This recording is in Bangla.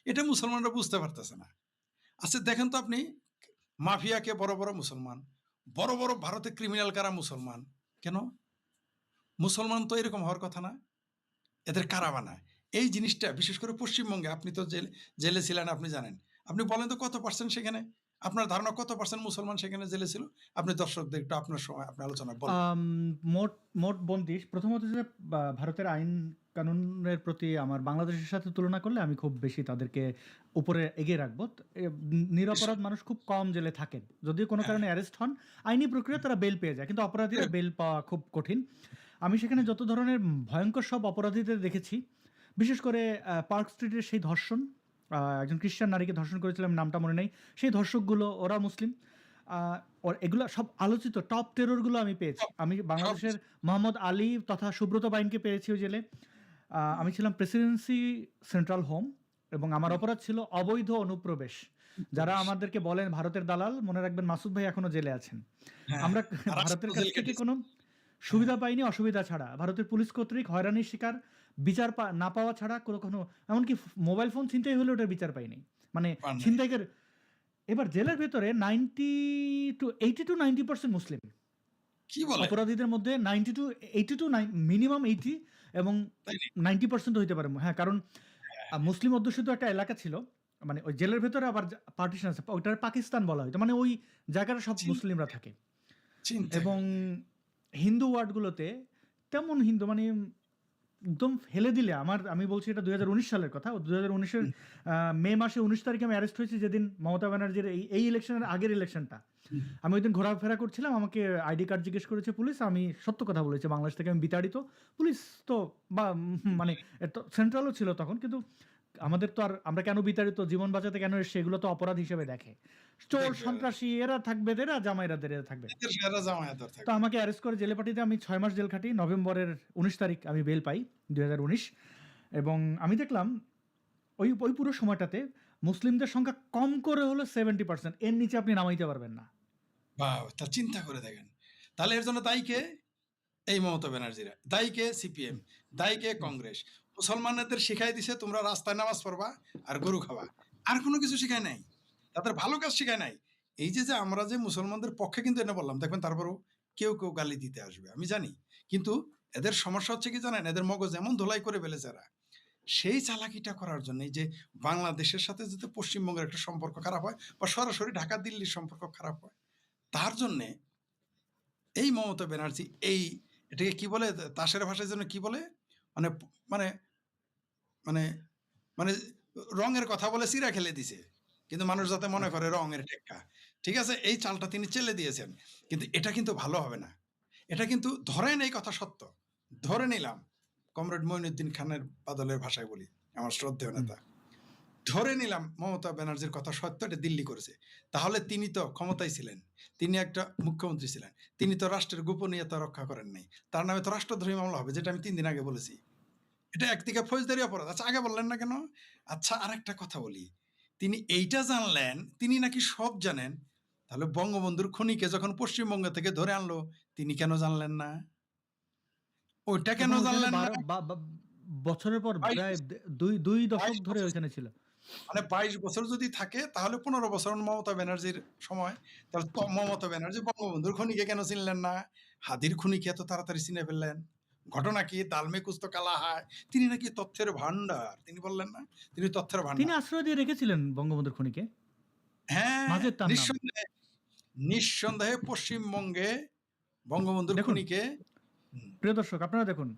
এটা মুসলমানরা বুঝতে পারতেছে না। আচ্ছা দেখেন তো আপনি, মাফিয়াকে বড়, বড় মুসলমান, বড়, বড় ভারতে ক্রিমিনাল কারা মুসলমান। কেন? মুসলমান তো এরকম হওয়ার কথা না। এদের কারা বানায়? এই জিনিসটা বিশেষ করে পশ্চিমবঙ্গে, আপনি তো জেলে ছিলেন, আপনি জানেন। আপনি বলেন তো কত পার্সেন্ট সেখানে, আপনার ধারণা কত পার্সেন্ট মুসলমান সেখানে জেলে ছিল? আপনি দর্শকদের একটু আপনার সময় আপনার আলোচনায় বলবেন। আম মোট মোট বন্দিশ প্রথমত যে ভারতের আইন কানুনের প্রতি আমার বাংলাদেশের সাথে তুলনা করলে আমি খুব বেশি তাদেরকে উপরে এগিয়ে রাখবো। নিরপরাধ মানুষ খুব কম জেলে থাকেন। যদিও কোনো হ্যাঁ, কারণে অ্যারেস্ট হন, আইনি প্রক্রিয়া তারা বেল পেয়ে যায়। কিন্তু অপরাধীরা বেল পাওয়া খুব কঠিন। আমি সেখানে যত ধরনের ভয়ঙ্কর সব অপরাধীদের দেখেছি, বিশেষ করে পার্ক স্ট্রিটের সেই ধর্ষণ, একজন খ্রিস্টান নারীকে ধর্ষণ করেছিলাম, নামটা মনে নেই। সেই ধর্ষকগুলো ওরা মুসলিম। এগুলো সব আলোচিত টপ টেররগুলো আমি পেয়েছি। সব আমি সব বাংলাদেশের মোহাম্মদ আলী তথা সুব্রত বাইনকে পেয়েছি ওই জেলে। আমি ছিলাম প্রেসিডেন্সি সেন্ট্রাল হোম এবং আমার অপরাধ ছিল অবৈধ অনুপ্রবেশ। যারা বেশ। আমাদেরকে বলেন ভারতের দালাল, মনে রাখবেন মাসুদ ভাই এখনো জেলে আছেন। হ্যাঁ, আমরা আর ভারতের রাষ্ট্র কাছ জেল থেকে কেটেছে। কোনো হ্যাঁ, সুবিধা পাইনি অসুবিধা ছাড়া। ভারতের পুলিশ কর্তৃক হয়রানির শিকার, বিচার না পাওয়া ছাড়া কোনো এমনকি মোবাইল ফোন ছিনতাই হলে ওটার বিচার পাইনি। মানে পান নাই। ছিনতাইকার এবার জেলের ভেতরে 80-90% মুসলিম। কি বলেন? অপরাধীদের মধ্যে মিনিমাম 80 এবং তাই নাকি? 90% হইতে পারে। হ্যাঁ, কারণ মুসলিম অধ্যুষিত একটা এলাকা ছিল। মানে ওই জেলের ভেতরে আবার পার্টিশন আছে। ওইটার পাকিস্তান বলা হইতো। মানে ওই জায়গাটা সব মুসলিমরা থাকে। চিন্তা এবং করেন। হিন্দু ওয়ার্ডগুলোতে তেমন হিন্দু মানে একদম ফেলে দিলে আমি বলছি এটা 2019 সালের কথা। 2019 এর মে মাসে 19 তারিখে আমি অ্যারেস্ট হয়েছি, যেদিন মমতা ব্যানার্জির এই ইলেকশনের আগের ইলেকশনটা। হুম, আমি ওইদিন ঘোরাফেরা করছিলাম, আমাকে আইডি কার্ড জিজ্ঞেস করেছে পুলিশ। আমি সত্য কথা বলেছি, বাংলাদেশ থেকে আমি বিতাড়িত। পুলিশ তো বা মানে সেন্ট্রালও ছিল তখন, কিন্তু আমাদের তো আর আমরা কেন বিতাড়িত, জীবন বাঁচাতে কেন এসছে, এগুলো তো অপরাধ হিসেবে দেখে। চোর দেখবে সন্ত্রাসী এরা থাকবে, এরা জামাইরাদের থাকবে। এদের সারা জামায়াতের তো থাকবে। আমাকে অ্যারেস্ট করে জেলে পাঠিয়ে আমি 6 মাস জেল খাটি। নভেম্বরের 19 তারিখ আমি বেল পাই 2019। এবং আমি দেখলাম ওই পুরো সময়টাতে মুসলিমদের সংখ্যা কম করে হলো 70%, এর নিচে আপনি নামাইতে পারবেন না। বাহ! তা চিন্তা করে দেখেন। তাহলে এর জন্য দায়ী কে? এই মমতা ব্যানার্জিরা। দায়ী কে? সিপিএম। দায়ী কে? কংগ্রেস। মুসলমানদের শিখাই দিছে তোমরা রাস্তায় নামাজ পড়বা আর গরু খাবা। আর কোনো কিছু শিখায় নাই। তাদের ভালো কাজ শিখায় নাই। এই যে আমরা যে মুসলমানদের পক্ষে কিন্তু এটা বললাম, দেখবেন তারপরেও কেউ গালি দিতে আসবে। আমি জানি। কিন্তু এদের সমস্যা হচ্ছে কি জানেন? এদের মগজ এমন ধোলাই করে ফেলেছে এরা। সেই চালাকিটা করার জন্য এই যে বাংলাদেশের সাথে যাতে পশ্চিমবঙ্গের একটা সম্পর্ক খারাপ হয় বা সরাসরি ঢাকা দিল্লির সম্পর্ক খারাপ হয়, তার জন্যে এই মমতা ব্যানার্জি এটাকে কি বলে? তাসের ভাষায় যেন কি বলে? মানে মানে মানে মানে রঙের কথা বলে চিড়া খেলে দিছে। কিন্তু মানুষ যাতে মনে করে রঙের টেক্কা। ঠিক আছে? এই চালটা তিনি চেলে দিয়েছেন। কিন্তু এটা কিন্তু ভালো হবে না। এটা কিন্তু ধরেন এই কথা সত্য। ধরে নিলাম কমরেড মইনুদ্দিন খানের বাদলের ভাষায় বলি, আমার শ্রদ্ধেয় হুম। নেতা। ধরে নিলাম মমতা ব্যানার্জির কথা সত্য, এটা দিল্লি করেছে। তাহলে তিনি তো ক্ষমতায় ছিলেন। তিনি একটা মুখ্যমন্ত্রী ছিলেন। তিনি তো রাষ্ট্রের গোপনীয়তা রক্ষা করেন নাই। তার নামে তো রাষ্ট্রদ্রোহী মামলা হবে, যেটা আমি ৩ দিন আগে বলেছি। এটা একদিকে ফৌজদারি অপরাধ। আচ্ছা আগে বললেন না কেন? আচ্ছা আরেকটা কথা বলি। তিনি এইটা জানলেন, তিনি নাকি সব জানেন। তাহলে বঙ্গবন্ধুর খুনিকে যখন পশ্চিমবঙ্গ থেকে ধরে আনলো, তিনি কেন জানলেন না? ওইটা কেন তখন ওইখানে জানলেন না? 12 বছরের পর ২২ প্রায় দুই ২২ দশক ধরে বছর, ওইখানে ছিল। মানে ২২ বছর যদি থাকে তাহলে ১৫ বছর মমতা ব্যানার্জির সময়। তাহলে মমতা ব্যানার্জি বঙ্গবন্ধুর খুনিকে কেন চিনলেন না? হাদির খুনিকে এত তাড়াতাড়ি চিনে ফেললেন। ঘটনা কি? দাল মে কুছ তো কালা হায়। তিনি নাকি তথ্যের ভান্ডার। তিনি বললেন না? তিনি তথ্যের তিনি ভান্ডার। আশ্রয় দিয়ে রেখেছিলেন বঙ্গবন্ধুর খুনিকে। হ্যাঁ, মাজেদ তার নাম। নিঃসন্দেহে, নিঃসন্দেহে পশ্চিমবঙ্গে বঙ্গবন্ধুর দেখুন খুনিকে হুম, প্রিয় দর্শক, আপনারা দেখুন